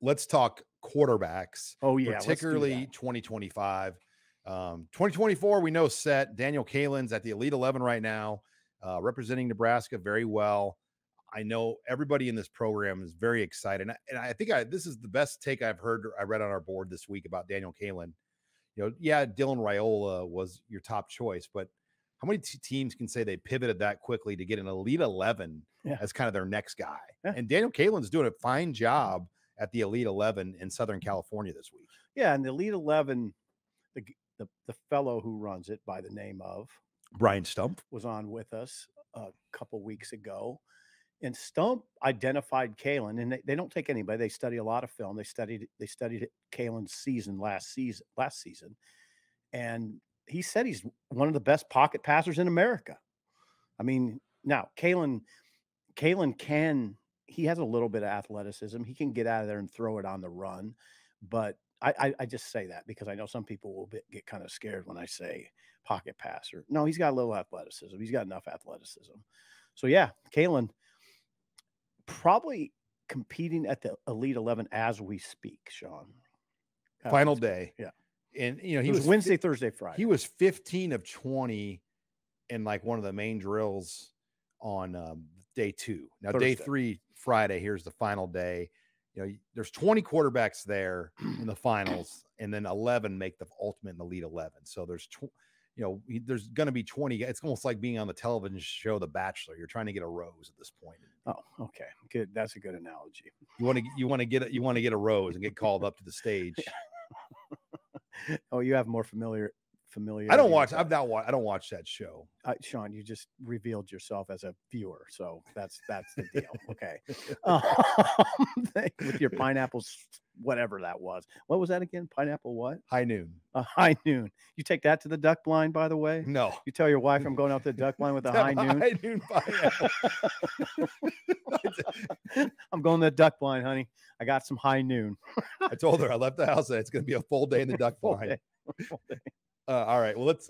let's talk quarterbacks. Oh, yeah, let's do particularly that. 2025. 2024, we know set. Daniel Kalyn's at the Elite 11 right now, representing Nebraska very well. I know everybody in this program is very excited. And I think this is the best take I read on our board this week about Daniel Kalyn. Yeah, Dylan Raiola was your top choice, but how many teams can say they pivoted that quickly to get an Elite 11 as kind of their next guy? Yeah. And Daniel Kalyn's doing a fine job at the Elite 11 in Southern California this week. Yeah, and the Elite 11, the fellow who runs it by the name of Brian Stump was on with us a couple weeks ago. And Stump identified Kalyn, and they don't take anybody. They study a lot of film. They studied Kalyn's season last season, and he said he's one of the best pocket passers in America. I mean, now Kalyn he has a little bit of athleticism. He can get out of there and throw it on the run, but I just say that because I know some people will get kind of scared when I say pocket passer. No, he's got a little athleticism. He's got enough athleticism. So yeah, Kalyn probably competing at the Elite 11 as we speak, Sean. Final day. Yeah. And, he was Wednesday, Thursday, Friday. He was 15 of 20 in like one of the main drills on day 2. Now, Thursday. Day 3, Friday, here's the final day. There's 20 quarterbacks there in the finals, and then 11 make the ultimate in the Elite 11. So there's there's going to be 20. It's almost like being on the television show The Bachelor. You're trying to get a rose at this point. Oh, okay, good. That's a good analogy. You want to get a rose and get called up to the stage. Oh, you have more familiar. I don't watch. I don't watch that show. Sean, you just revealed yourself as a viewer, so that's the deal. Okay, with your pineapples, whatever that was. What was that again? Pineapple what? High noon. High noon. You take that to the duck blind, by the way? No. You tell your wife I'm going out to the duck blind with a high noon. High noon pineapple. I'm going to the duck blind, honey. I got some high noon. I told her I left the house and it's going to be a full day in the duck blind. All right. Well, let's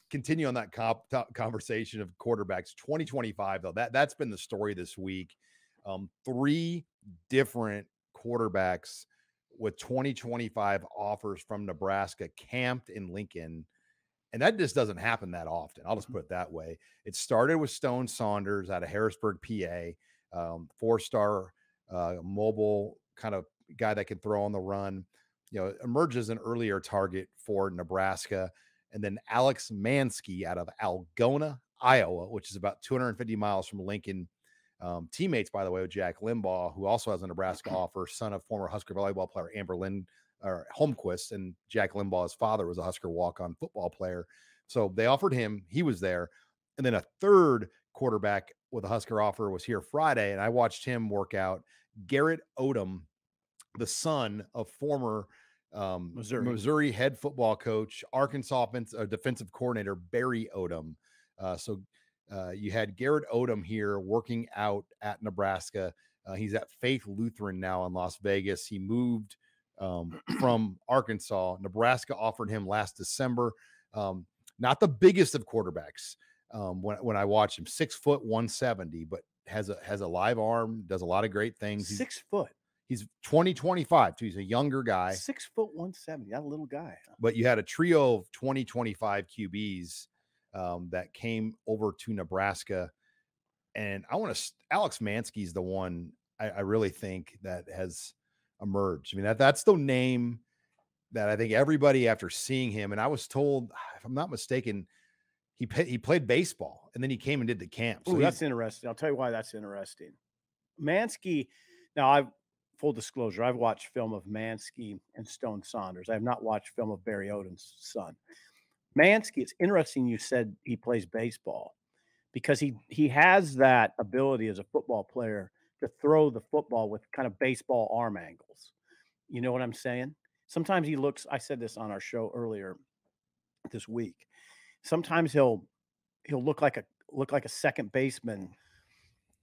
continue on that conversation of quarterbacks. 2025, though, that's been the story this week. 3 different quarterbacks with 2025 offers from Nebraska camped in Lincoln. And that just doesn't happen that often. I'll just put it that way. It started with Stone Saunders out of Harrisburg, PA, 4-star mobile kind of guy that can throw on the run. Emerges an earlier target for Nebraska. And then Alex Manske out of Algona, Iowa, which is about 250 miles from Lincoln. Teammates, by the way, with Jack Limbaugh, who also has a Nebraska offer, son of former Husker volleyball player Amber Holmquist, and Jack Limbaugh's father was a Husker walk-on football player. So they offered him. He was there. And then a third quarterback with a Husker offer was here Friday, and I watched him work out. Garrett Odom, the son of former Missouri head football coach, Arkansas defensive coordinator Barry Odom. So you had Garrett Odom here working out at Nebraska. He's at Faith Lutheran now in Las Vegas. He moved from Arkansas. Nebraska offered him last December. Not the biggest of quarterbacks. When I watch him, 6 foot 170, but has a live arm, does a lot of great things. 6 foot. He's 2025 too. He's a younger guy. 6 foot 170. Not a little guy. Huh? But you had a trio of 2025 QBs that came over to Nebraska. And Alex Mansky's the one I really think that has emerged. I mean, that's the name that I think everybody, after seeing him, and I was told, if I'm not mistaken, he played baseball and then he came and did the camp. So that's interesting. I'll tell you why that's interesting. Mansky. Now, full disclosure, I've watched film of Mansky and Stone Saunders. I have not watched film of Barry Odom's son. Mansky, it's interesting you said he plays baseball because he has that ability as a football player to throw the football with kind of baseball arm angles. You know what I'm saying? Sometimes he looks, I said this on our show earlier this week. Sometimes he'll look like a second baseman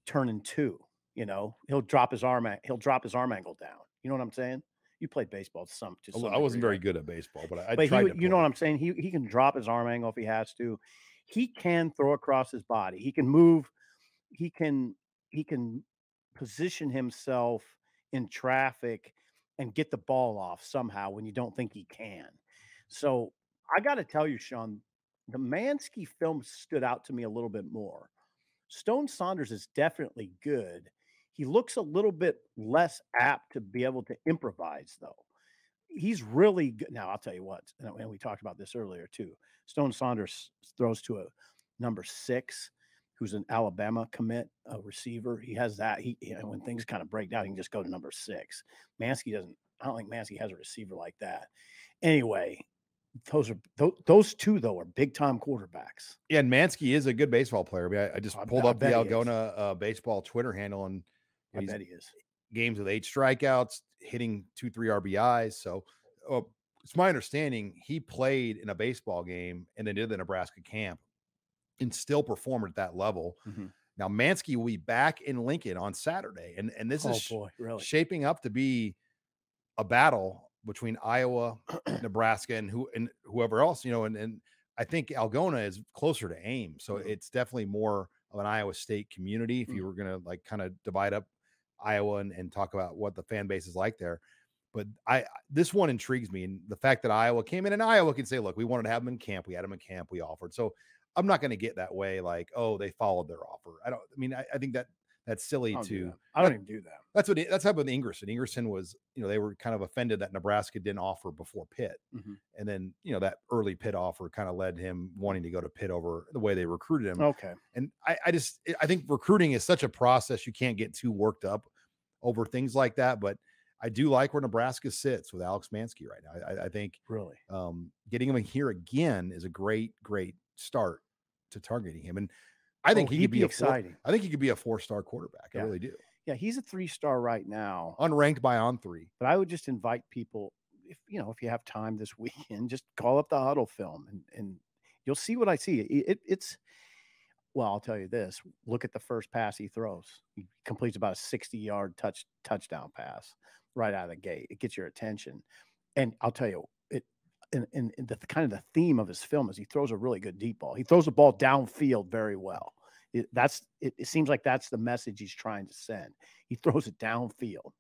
turning 2. He'll drop his arm angle down. You know what I'm saying? You played baseball to some I wasn't very good at baseball, but I tried to play. You know what I'm saying? He can drop his arm angle if he has to. He can throw across his body. He can move. He can position himself in traffic and get the ball off somehow when you don't think he can. So I got to tell you, Sean, the Manske film stood out to me a little bit more. Stone Saunders is definitely good. He looks a little bit less apt to be able to improvise, though. He's really good. Now, I'll tell you what, and we talked about this earlier, too. Stone Saunders throws to a number 6, who's an Alabama commit, a receiver. He has that. When things kind of break down, he can just go to number 6. Manske doesn't. I don't think Manske has a receiver like that. Anyway, those two though are big time quarterbacks. Yeah, and Manske is a good baseball player. I mean, I just pulled up the Algona baseball Twitter handle, and I bet he is. Games with 8 strikeouts, hitting 2-3 RBIs. So it's my understanding he played in a baseball game and then did the Nebraska camp and still performed at that level. Mm-hmm. Now Manske will be back in Lincoln on Saturday, and this is really shaping up to be a battle between Iowa, Nebraska, and whoever else, and I think Algona is closer to Ames. So it's definitely more of an Iowa State community. If you were going to like kind of divide up Iowa and talk about what the fan base is like there. But this one intrigues me. And the fact that Iowa came in, and Iowa can say, look, we wanted to have them in camp. We had them in camp. We offered. So I'm not going to get that way. Like, oh, they followed their offer. I think that's silly to. I don't even do that. That's happened with Ingerson. Ingerson was, they were kind of offended that Nebraska didn't offer before Pitt. Mm-hmm. And then, that early Pitt offer kind of led him wanting to go to Pitt over the way they recruited him. Okay. And I think recruiting is such a process. You can't get too worked up over things like that. But I do like where Nebraska sits with Alex Manske right now. I think really getting him in here again is a great, great start to targeting him. And I think he could be exciting. I think he could be a 4-star quarterback. Yeah. I really do. Yeah, he's a 3-star right now. Unranked by On3. But I would just invite people, if you have time this weekend, just call up the huddle film and you'll see what I see. It's well, I'll tell you this. Look at the first pass he throws. He completes about a 60-yard touchdown pass right out of the gate. It gets your attention. And I'll tell you, and the kind of the theme of his film is he throws a really good deep ball. He throws the ball downfield very well. It seems like that's the message he's trying to send. He throws it downfield.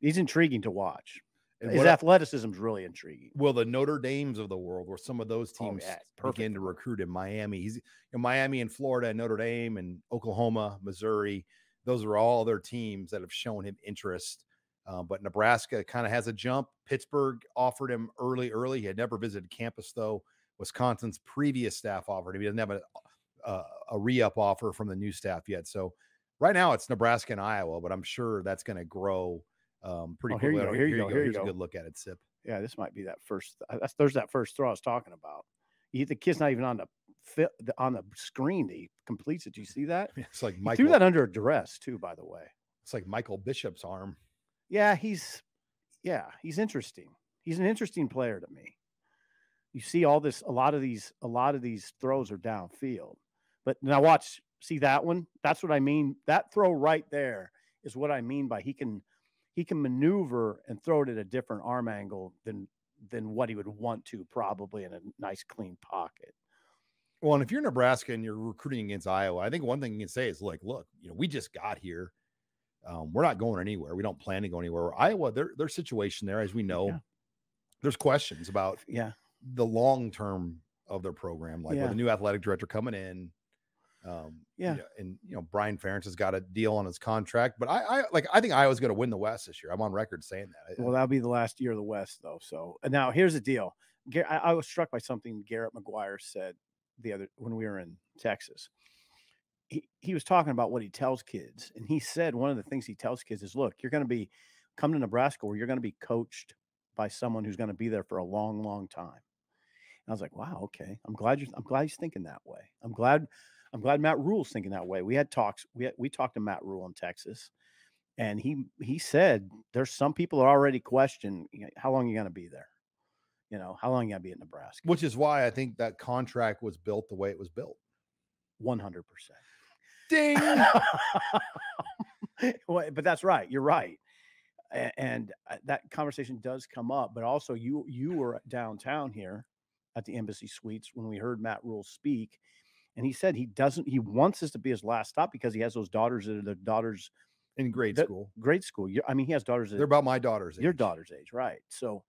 He's intriguing to watch. And his athleticism is really intriguing. Well, the Notre Dames of the world, where some of those teams begin to recruit in Miami. He's in Miami and Florida and Notre Dame and Oklahoma, Missouri. Those are all their teams that have shown him interest. But Nebraska kind of has a jump. Pittsburgh offered him early. He had never visited campus, though. Wisconsin's previous staff offered him. He doesn't have a re-up offer from the new staff yet. So right now it's Nebraska and Iowa, but I'm sure that's going to grow pretty quickly. Here you go. Here's a good look at it, Sip. Yeah, this might be that first. There's that first throw I was talking about. The kid's not even on the screen. He completes it. Do you see that? It's like Michael. He threw that under duress too, by the way. It's like Michael Bishop's arm. Yeah, he's interesting. He's an interesting player to me. You see a lot of these throws are downfield. But now see that one? That's what I mean. That throw right there is what I mean by he can maneuver and throw it at a different arm angle than what he would want to, probably in a nice clean pocket. Well, and if you're Nebraska and you're recruiting against Iowa, I think one thing you can say is like, look, we just got here. We're not going anywhere. We don't plan to go anywhere. Iowa, their situation there, as we know, there's questions about the long term of their program, like with a new athletic director coming in. Brian Ferentz has got a deal on his contract, but I think Iowa's going to win the West this year. I'm on record saying that. Well, that'll be the last year of the West, though. So now here's the deal. I was struck by something Garrett McGuire said when we were in Texas. He was talking about what he tells kids, and he said one of the things he tells kids is, look, you're going to come to Nebraska where you're going to be coached by someone who's going to be there for a long, long time. And I was like, wow, okay. I'm glad he's thinking that way. I'm glad Matt Rhule's thinking that way. We had talks. We talked to Matt Rhule in Texas, and he said there's some people that already question how long you're going to be there. How long you going to be at Nebraska? Which is why I think that contract was built the way it was built. 100%. Ding. But that's right. You're right. And that conversation does come up. But also, you were downtown here at the Embassy Suites when we heard Matt Rhule speak. And he said he wants this to be his last stop because he has those daughters that are the daughters in grade school. Grade school. I mean, he has daughters. They're about my daughter's age. Your daughter's age, right? So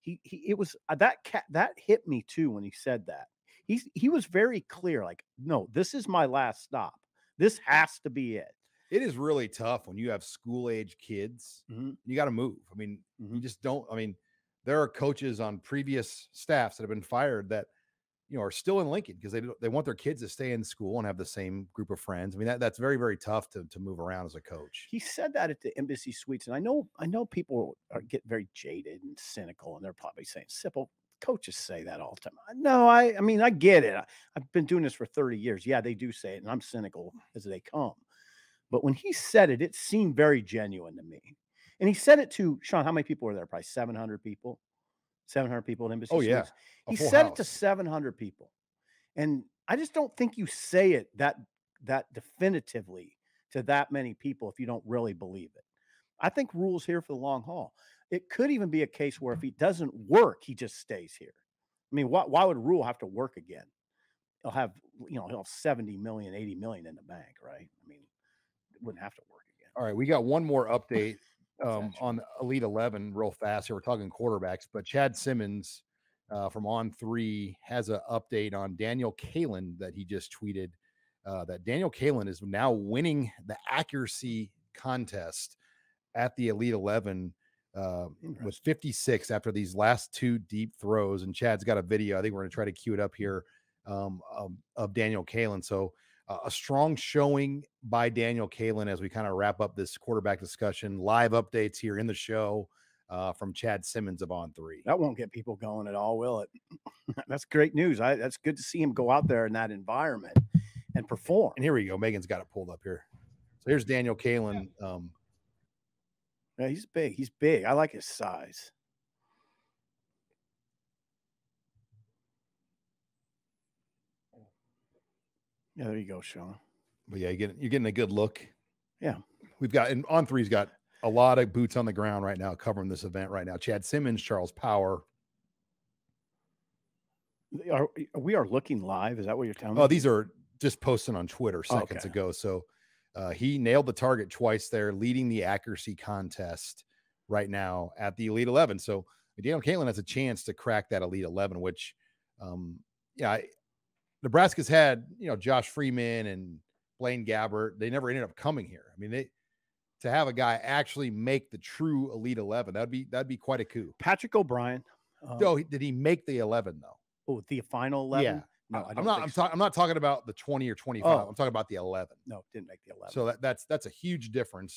it was that hit me too when he said that. He was very clear, like, no, this is my last stop. This has to be it. It is really tough when you have school age kids. Mm-hmm. You got to move. I mean, you just don't. I mean, there are coaches on previous staffs that have been fired that, are still in Lincoln because they want their kids to stay in school and have the same group of friends. I mean, that's very, very tough to move around as a coach. He said that at the Embassy Suites, and I know people get very jaded and cynical, and they're probably saying, "Simple coaches say that all the time." No, I mean, I get it. I've been doing this for 30 years. Yeah, they do say it, and I'm cynical as they come. But when he said it, it seemed very genuine to me. And he said it to Sean. How many people were there? Probably 700 people. 700 people at Embassy. Oh yeah, he said it to 700 people, and I just don't think you say it that definitively to that many people if you don't really believe it. I think Rhule's here for the long haul. It could even be a case where if he doesn't work, he just stays here. I mean, why would Rhule have to work again? He'll have 70 million, 80 million in the bank, right? I mean, it wouldn't have to work again. All right, we got one more update on Elite 11 real fast here. We're talking quarterbacks, but Chad Simmons from On3 has an update on Daniel Kalin that he just tweeted that Daniel Kalin is now winning the accuracy contest at the Elite 11 with 56 after these last two deep throws. And Chad's got a video. I think we're going to try to cue it up here of Daniel Kalin. So a strong showing by Daniel Kalin as we kind of wrap up this quarterback discussion. Live updates here in the show from Chad Simmons of On3. That won't get people going at all, will it? That's great news. That's good to see him go out there in that environment and perform. And here we go. Megan's got it pulled up here. So here's Daniel Kalin. Yeah, he's big. He's big. I like his size. Yeah, there you go, Sean. But yeah, you're getting a good look. Yeah. We've got, and On3's got a lot of boots on the ground right now covering this event right now. Chad Simmons, Charles Power. We are looking live. Is that what you're telling me? Oh, these are just posted on Twitter seconds ago. So he nailed the target twice there, leading the accuracy contest right now at the Elite 11. So Daniel Kalin has a chance to crack that Elite 11, which, Nebraska's had, Josh Freeman and Blaine Gabbert. They never ended up coming here. I mean, to have a guy actually make the true Elite 11, that'd be quite a coup. Patrick O'Brien. Did he make the 11 though? Oh, the final 11? Yeah. No, I'm not talking about the 20 or 25. I'm talking about the 11. No, didn't make the 11. So that's a huge difference